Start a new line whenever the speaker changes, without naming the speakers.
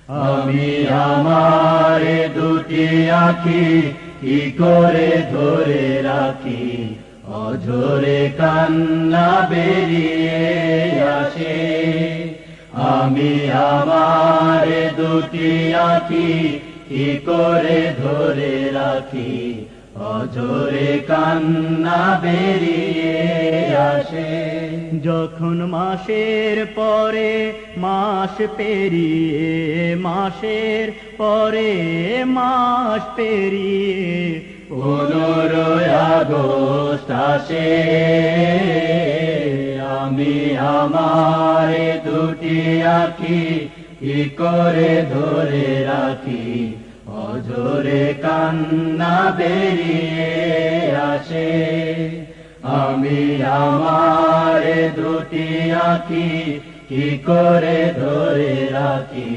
আমি আমার দুটি আঁখি কি করে ধরে রাখি, অঝরে কান্না বেরিয়ে আসে। আমি আমার দুটি আঁখি কি করে ধরে রাখি, অঝরে কান্না বেরিয়ে আসে।
যখন মাসের পরে মাস পেরিয়ে, মাসের পরে মাস পেরিয়ে
15 আগস্ট আসে, আমি আমার দুটি আঁখি কি করে ধরে রাখি, অঝরে কান্না বেরিয়ে আসে। আমি আমার দুটি আঁখি কি করে ধরে রাখি।